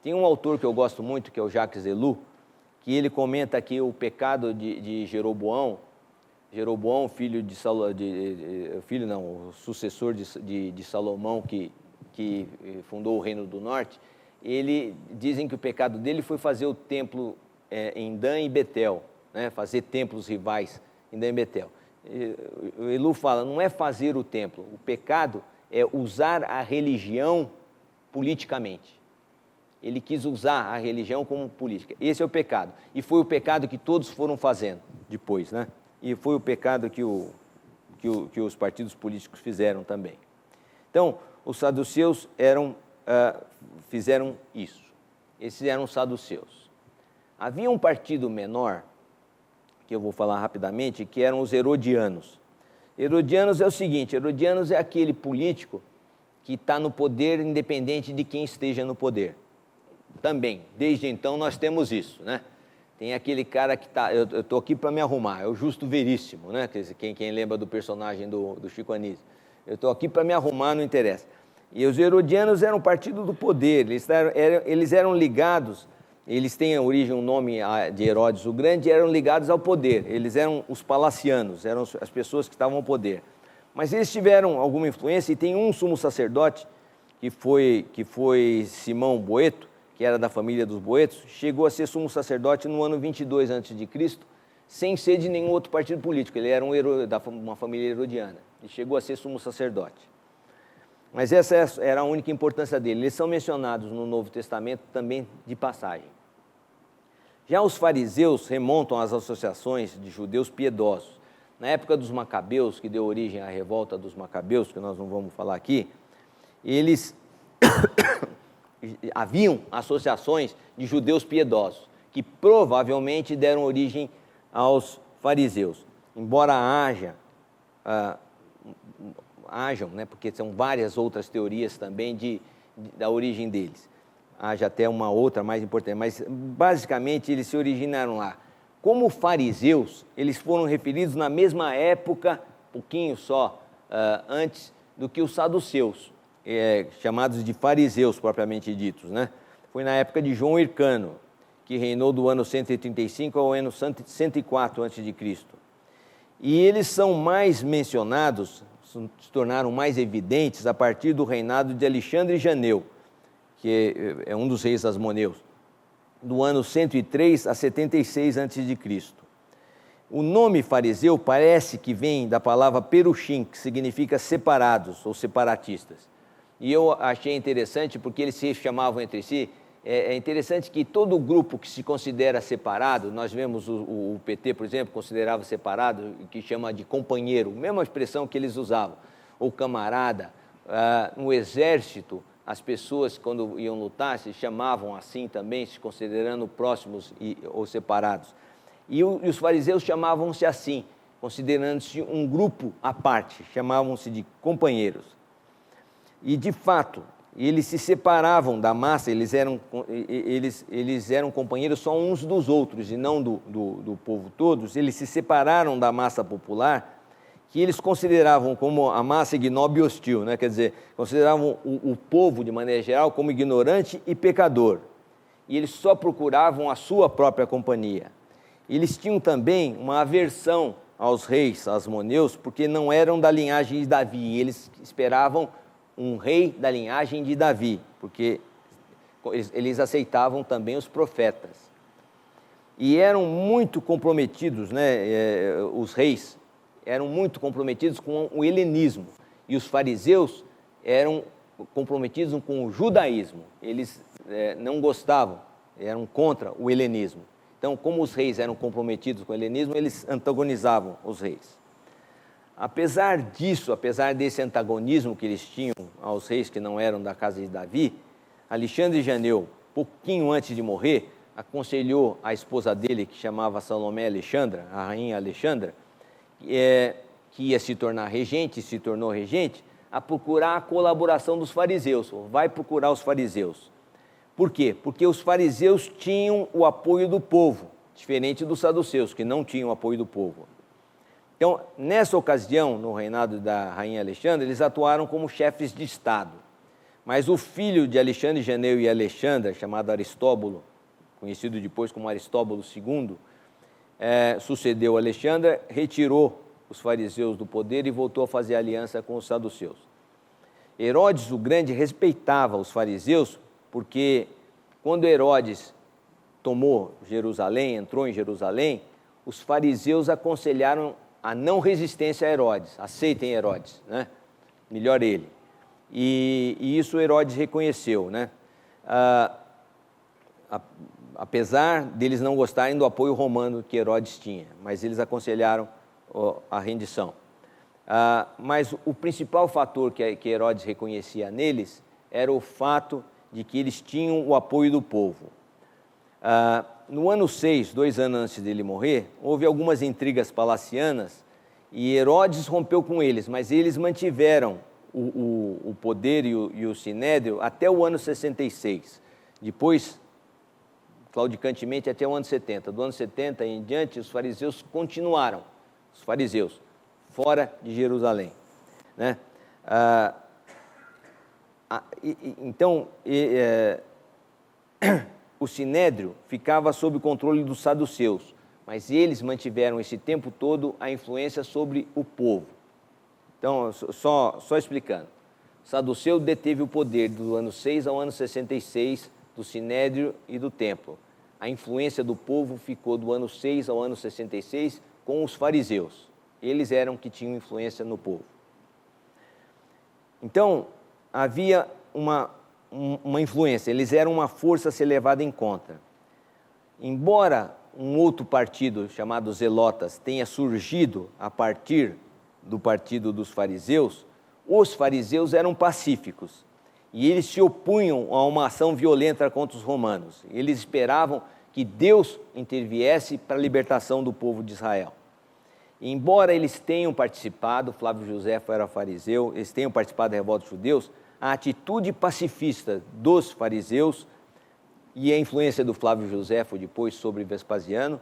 Speaker 2: Tem um autor que eu gosto muito, que é o Jacques Ellul, que ele comenta aqui o pecado de Jeroboão, filho de Salomão, o sucessor de Salomão, que fundou o Reino do Norte. Dizem que o pecado dele foi fazer o templo em Dan e Betel, né? Fazer templos rivais em Dan e Betel. O Ellul fala, não é fazer o templo, o pecado é usar a religião politicamente. Ele quis usar a religião como política. Esse é o pecado. E foi o pecado que todos foram fazendo depois, né? E foi o pecado que os partidos políticos fizeram também. Então, os saduceus fizeram isso. Esses eram os saduceus. Havia um partido menor, que eu vou falar rapidamente, que eram os herodianos. Herodianos é o seguinte, Herodianos é aquele político que está no poder independente de quem esteja no poder. Também, desde então nós temos isso, né? Tem aquele cara que está, eu estou aqui para me arrumar, é o Justo Veríssimo, né? Quem lembra do personagem do Chico Anísio. Eu estou aqui para me arrumar, não interessa. E os herodianos eram o partido do poder, eles eram ligados, eles têm a origem, o nome de Herodes o Grande, eram ligados ao poder, eles eram os palacianos, eram as pessoas que estavam ao poder. Mas eles tiveram alguma influência, e tem um sumo sacerdote, que foi Simão Boeto, que era da família dos Boetos, chegou a ser sumo sacerdote no ano 22 a.C., sem ser de nenhum outro partido político, ele era uma família herodiana, e chegou a ser sumo sacerdote. Mas essa era a única importância dele. Eles são mencionados no Novo Testamento também de passagem. Já os fariseus remontam às associações de judeus piedosos. Na época dos Macabeus, que deu origem à revolta dos Macabeus, que nós não vamos falar aqui, eles haviam associações de judeus piedosos, que provavelmente deram origem aos fariseus. Embora hajam, né, porque são várias outras teorias também da origem deles. Haja até uma outra mais importante, mas basicamente eles se originaram lá. Como fariseus, eles foram referidos na mesma época, pouquinho só, antes do que os saduceus, chamados de fariseus propriamente ditos, né? Foi na época de João Hircano, que reinou do ano 135 ao ano 104 a.C. E eles são mais mencionados, se tornaram mais evidentes a partir do reinado de Alexandre Janeu, que é um dos reis asmoneus, do ano 103 a 76 a.C. O nome fariseu parece que vem da palavra perushim, que significa separados ou separatistas. E eu achei interessante porque eles se chamavam entre si. É interessante que todo grupo que se considera separado, nós vemos o PT, por exemplo, considerava separado, que chama de companheiro, mesma expressão que eles usavam, ou camarada. No exército, as pessoas, quando iam lutar, se chamavam assim também, se considerando próximos ou separados. E os fariseus chamavam-se assim, considerando-se um grupo à parte, chamavam-se de companheiros. E, de fato, eles se separavam da massa, eles eram companheiros só uns dos outros e não do povo todos. Eles se separaram da massa popular, que eles consideravam como a massa ignóbil e hostil, né? Quer dizer, consideravam o povo, de maneira geral, como ignorante e pecador. E eles só procuravam a sua própria companhia. Eles tinham também uma aversão aos reis asmoneus, porque não eram da linhagem de Davi, eles esperavam um rei da linhagem de Davi, porque eles aceitavam também os profetas. E eram muito comprometidos, né, os reis eram muito comprometidos com o helenismo, e os fariseus eram comprometidos com o judaísmo. Eles não gostavam, eram contra o helenismo. Então, como os reis eram comprometidos com o helenismo, eles antagonizavam os reis. Apesar disso, apesar desse antagonismo que eles tinham aos reis que não eram da casa de Davi, Alexandre Janeu, pouquinho antes de morrer, aconselhou a esposa dele, que chamava Salomé Alexandra, a rainha Alexandra, que ia se tornar regente, se tornou regente, a procurar a colaboração dos fariseus, vai procurar os fariseus. Por quê? Porque os fariseus tinham o apoio do povo, diferente dos saduceus, que não tinham o apoio do povo. Então, nessa ocasião, no reinado da rainha Alexandra, eles atuaram como chefes de Estado. Mas o filho de Alexandre Janeu e Alexandra, chamado Aristóbulo, conhecido depois como Aristóbulo II, sucedeu Alexandra, retirou os fariseus do poder e voltou a fazer aliança com os saduceus. Herodes o Grande respeitava os fariseus, porque quando Herodes tomou Jerusalém, entrou em Jerusalém, os fariseus aconselharam a não resistência a Herodes, aceitem Herodes, né? Melhor ele. e isso Herodes reconheceu, né? Apesar deles não gostarem do apoio romano que Herodes tinha, mas eles aconselharam a rendição. Mas o principal fator que Herodes reconhecia neles era o fato de que eles tinham o apoio do povo. No ano 6, 2 anos antes dele morrer, houve algumas intrigas palacianas e Herodes rompeu com eles, mas eles mantiveram o poder e o sinédrio até o ano 66. Depois, claudicantemente, até o ano 70. Do ano 70 em diante, os fariseus continuaram, fora de Jerusalém, né? Então, o sinédrio ficava sob o controle dos saduceus, mas eles mantiveram esse tempo todo a influência sobre o povo. Então, só explicando, o saduceu deteve o poder do ano 6 ao ano 66 do sinédrio e do templo. A influência do povo ficou do ano 6 ao ano 66 com os fariseus. Eles eram que tinham influência no povo. Então, havia uma influência, eles eram uma força a ser levada em conta. Embora um outro partido chamado Zelotas tenha surgido a partir do partido dos fariseus, os fariseus eram pacíficos e eles se opunham a uma ação violenta contra os romanos. Eles esperavam que Deus interviesse para a libertação do povo de Israel. E, embora eles tenham participado, Flávio Josefo era fariseu, eles tenham participado da revolta dos judeus, a atitude pacifista dos fariseus e a influência do Flávio Josefo depois sobre Vespasiano,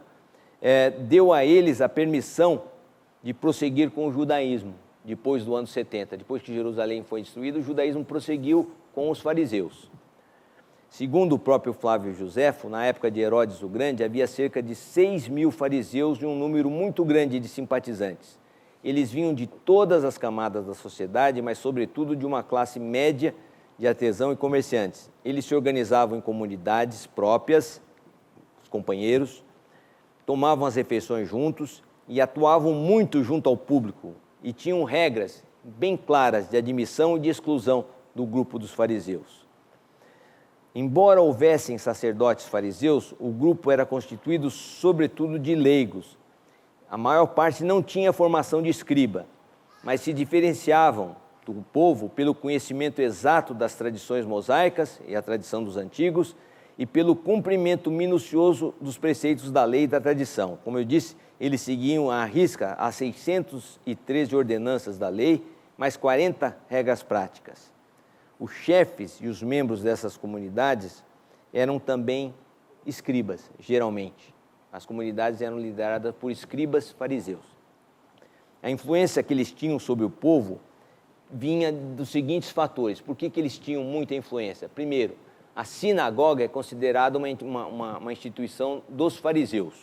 Speaker 2: deu a eles a permissão de prosseguir com o judaísmo, depois do ano 70. Depois que Jerusalém foi destruída, o judaísmo prosseguiu com os fariseus. Segundo o próprio Flávio Josefo, na época de Herodes o Grande, havia cerca de 6.000 fariseus e um número muito grande de simpatizantes. Eles vinham de todas as camadas da sociedade, mas sobretudo de uma classe média de artesãos e comerciantes. Eles se organizavam em comunidades próprias, os companheiros, tomavam as refeições juntos e atuavam muito junto ao público e tinham regras bem claras de admissão e de exclusão do grupo dos fariseus. Embora houvessem sacerdotes fariseus, o grupo era constituído sobretudo de leigos. A maior parte não tinha formação de escriba, mas se diferenciavam do povo pelo conhecimento exato das tradições mosaicas e a tradição dos antigos e pelo cumprimento minucioso dos preceitos da lei e da tradição. Como eu disse, eles seguiam à risca as 613 ordenanças da lei, mais 40 regras práticas. Os chefes e os membros dessas comunidades eram também escribas, geralmente. As comunidades eram lideradas por escribas fariseus. A influência que eles tinham sobre o povo vinha dos seguintes fatores. Por que eles tinham muita influência? Primeiro, a sinagoga é considerada uma instituição dos fariseus.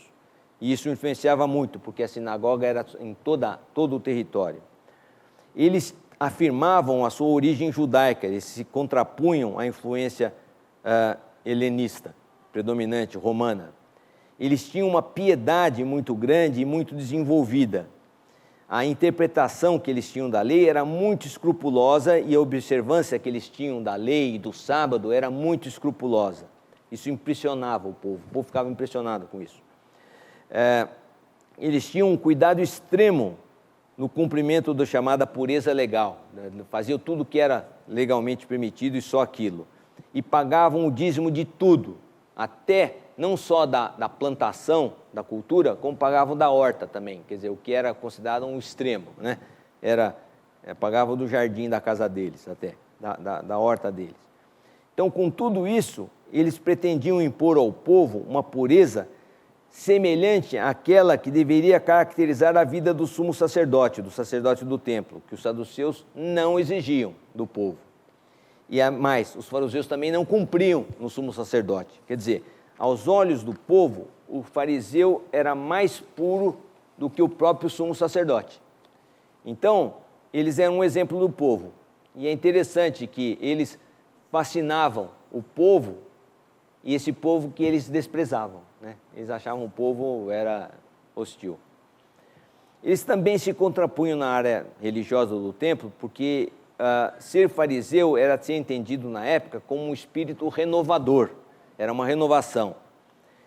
Speaker 2: E isso influenciava muito, porque a sinagoga era em todo o território. Eles afirmavam a sua origem judaica, eles se contrapunham à influência helenista, predominante, romana. Eles tinham uma piedade muito grande e muito desenvolvida. A interpretação que eles tinham da lei era muito escrupulosa e a observância que eles tinham da lei e do sábado era muito escrupulosa. Isso impressionava o povo ficava impressionado com isso. Eles tinham um cuidado extremo no cumprimento da chamada pureza legal, faziam tudo que era legalmente permitido e só aquilo. E pagavam o dízimo de tudo, até não só da plantação, da cultura, como pagavam da horta também, quer dizer, o que era considerado um extremo, né? Pagavam do jardim da casa deles até, da horta deles. Então, com tudo isso, eles pretendiam impor ao povo uma pureza semelhante àquela que deveria caracterizar a vida do sumo sacerdote, do sacerdote do templo, que os saduceus não exigiam do povo. E mais, os fariseus também não cumpriam no sumo sacerdote. Quer dizer, aos olhos do povo, o fariseu era mais puro do que o próprio sumo sacerdote. Então, eles eram um exemplo do povo. E é interessante que eles fascinavam o povo e esse povo que eles desprezavam, né? Eles achavam que o povo era hostil. Eles também se contrapunham na área religiosa do templo porque ser fariseu era ser entendido na época como um espírito renovador, era uma renovação.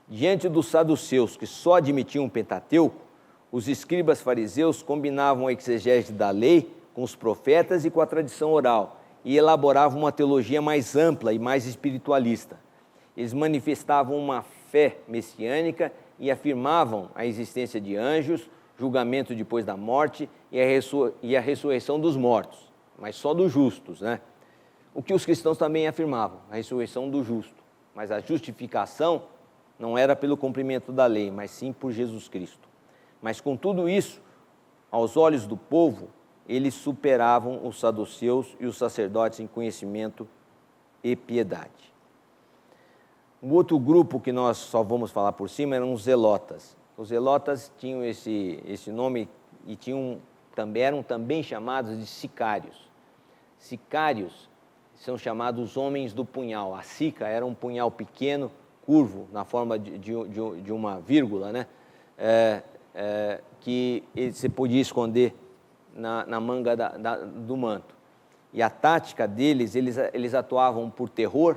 Speaker 2: Diante dos saduceus, que só admitiam o Pentateuco, os escribas fariseus combinavam a exegese da lei com os profetas e com a tradição oral, e elaboravam uma teologia mais ampla e mais espiritualista. Eles manifestavam uma fé messiânica e afirmavam a existência de anjos, julgamento depois da morte e a ressurreição dos mortos, mas só dos justos, né? O que os cristãos também afirmavam, a ressurreição do justo, mas a justificação não era pelo cumprimento da lei, mas sim por Jesus Cristo. Mas com tudo isso, aos olhos do povo, eles superavam os saduceus e os sacerdotes em conhecimento e piedade. Um outro grupo que nós só vamos falar por cima eram os zelotas. Os zelotas tinham esse nome e eram também chamados de sicários. Sicários são chamados homens do punhal. A sica era um punhal pequeno, curvo, na forma de uma vírgula, né? Que você podia esconder na manga do manto. E a tática deles, eles atuavam por terror,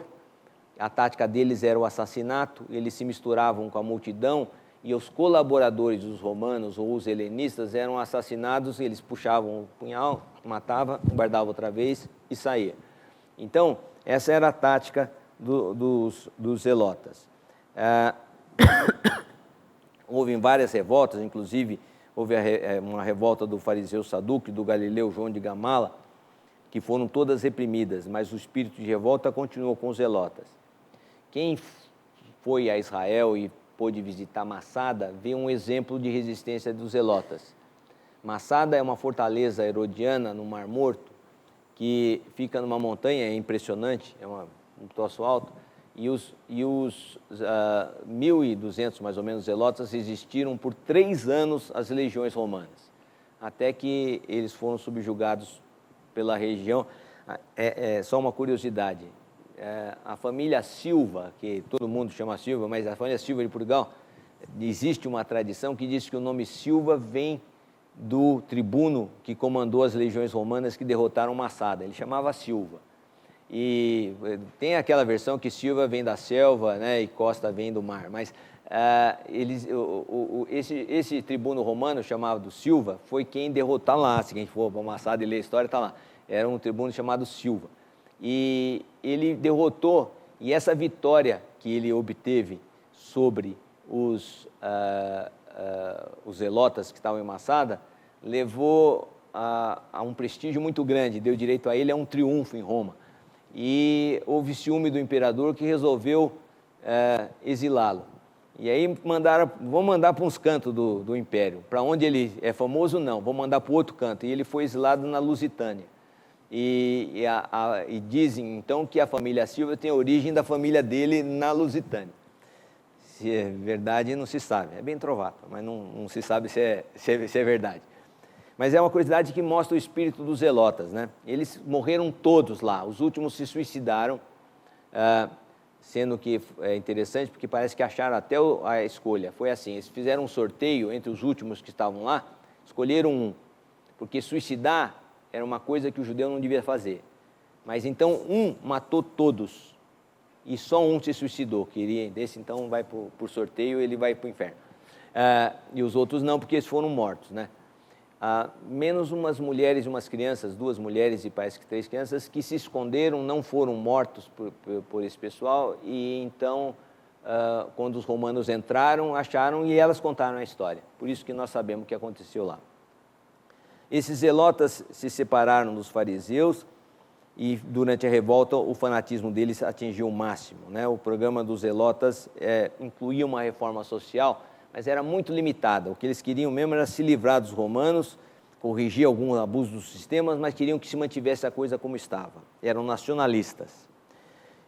Speaker 2: a tática deles era o assassinato, eles se misturavam com a multidão e os colaboradores dos romanos ou os helenistas eram assassinados, eles puxavam o punhal, matavam, guardavam outra vez e saía. Então, essa era a tática dos zelotas. Houve várias revoltas, inclusive houve uma revolta do fariseu Saduque, do galileu João de Gamala, que foram todas reprimidas, mas o espírito de revolta continuou com os zelotas. Quem foi a Israel e pôde visitar Massada, vê um exemplo de resistência dos zelotas. Massada é uma fortaleza herodiana no Mar Morto, que fica numa montanha, é impressionante, é um troço alto, e os 1.200, mais ou menos, zelotas resistiram por 3 anos às legiões romanas, até que eles foram subjugados pela região. Só uma curiosidade, a família Silva, que todo mundo chama Silva, mas a família Silva de Portugal, existe uma tradição que diz que o nome Silva vem do tribuno que comandou as legiões romanas que derrotaram Massada, ele chamava Silva. E tem aquela versão que Silva vem da selva, né, e Costa vem do mar, mas esse tribuno romano chamado Silva foi quem derrotou lá, se quem for para Massada e ler a história, está lá, era um tribuno chamado Silva. E ele derrotou, e essa vitória que ele obteve sobre os zelotas que estavam em Massada, levou a um prestígio muito grande, deu direito a ele a um triunfo em Roma. E houve ciúme do imperador que resolveu exilá-lo. E aí vamos mandar para uns cantos do império. Para onde ele é famoso, não, vamos mandar para o outro canto. E ele foi exilado na Lusitânia. E dizem, então, que a família Silva tem a origem da família dele na Lusitânia. Se é verdade, não se sabe. É bem trovado, mas não se sabe se é verdade. Mas é uma curiosidade que mostra o espírito dos zelotas, né? Eles morreram todos lá, os últimos se suicidaram, sendo que é interessante porque parece que acharam até a escolha. Foi assim, eles fizeram um sorteio entre os últimos que estavam lá, escolheram um, porque suicidar era uma coisa que o judeu não devia fazer. Mas então um matou todos e só um se suicidou, queria desse, então vai por sorteio, ele vai para o inferno. E os outros não, porque eles foram mortos, né? Menos umas mulheres e umas crianças, 2 mulheres e parece que 3 crianças, que se esconderam, não foram mortos por esse pessoal, e então, quando os romanos entraram, acharam e elas contaram a história. Por isso que nós sabemos o que aconteceu lá. Esses zelotas se separaram dos fariseus e, durante a revolta, o fanatismo deles atingiu o máximo, né? O programa dos zelotas incluía uma reforma social, mas era muito limitada. O que eles queriam mesmo era se livrar dos romanos, corrigir algum abuso dos sistemas, mas queriam que se mantivesse a coisa como estava. Eram nacionalistas.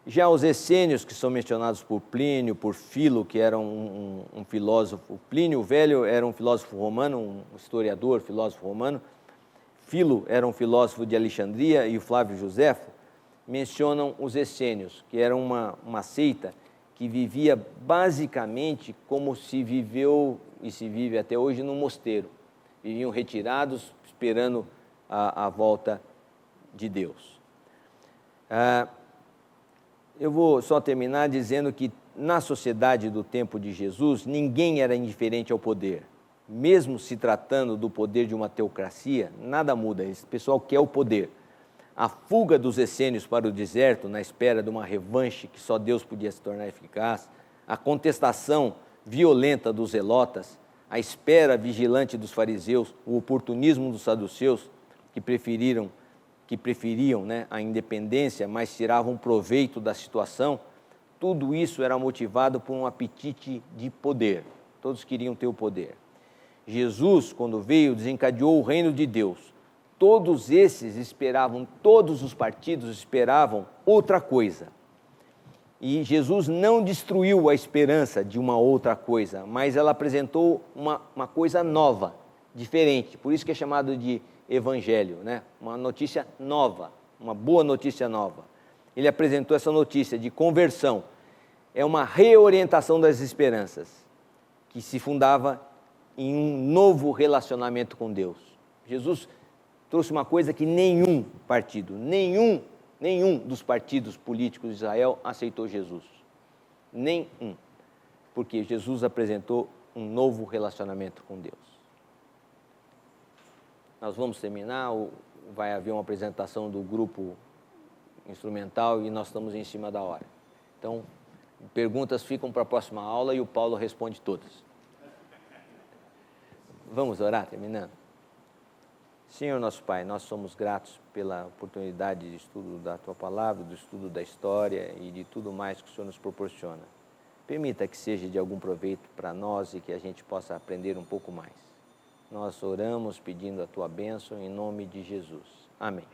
Speaker 2: Já os essênios, que são mencionados por Plínio, por Filo, que era um filósofo. Plínio o Velho era um filósofo romano, um historiador, filósofo romano. Filo era um filósofo de Alexandria, e o Flávio Joséfo mencionam os essênios, que eram uma seita que vivia basicamente como se viveu e se vive até hoje num mosteiro. Viviam retirados, esperando a volta de Deus. Eu vou só terminar dizendo que na sociedade do tempo de Jesus, ninguém era indiferente ao poder. Mesmo se tratando do poder de uma teocracia, nada muda, esse pessoal quer o poder. A fuga dos essênios para o deserto, na espera de uma revanche que só Deus podia se tornar eficaz, a contestação violenta dos zelotas, a espera vigilante dos fariseus, o oportunismo dos saduceus, que preferiam a independência, mas tiravam proveito da situação, tudo isso era motivado por um apetite de poder. Todos queriam ter o poder. Jesus, quando veio, desencadeou o reino de Deus. Todos os partidos esperavam outra coisa. E Jesus não destruiu a esperança de uma outra coisa, mas ela apresentou uma coisa nova, diferente. Por isso que é chamado de evangelho, né? Uma notícia nova, uma boa notícia nova. Ele apresentou essa notícia de conversão. É uma reorientação das esperanças, que se fundava em um novo relacionamento com Deus. Jesus trouxe uma coisa que nenhum partido, nenhum dos partidos políticos de Israel aceitou Jesus. Nenhum. Porque Jesus apresentou um novo relacionamento com Deus. Nós vamos terminar, vai haver uma apresentação do grupo instrumental e nós estamos em cima da hora. Então, perguntas ficam para a próxima aula e o Paulo responde todas. Vamos orar, terminando? Senhor nosso Pai, nós somos gratos pela oportunidade de estudo da Tua Palavra, do estudo da história e de tudo mais que o Senhor nos proporciona. Permita que seja de algum proveito para nós e que a gente possa aprender um pouco mais. Nós oramos pedindo a Tua bênção em nome de Jesus. Amém.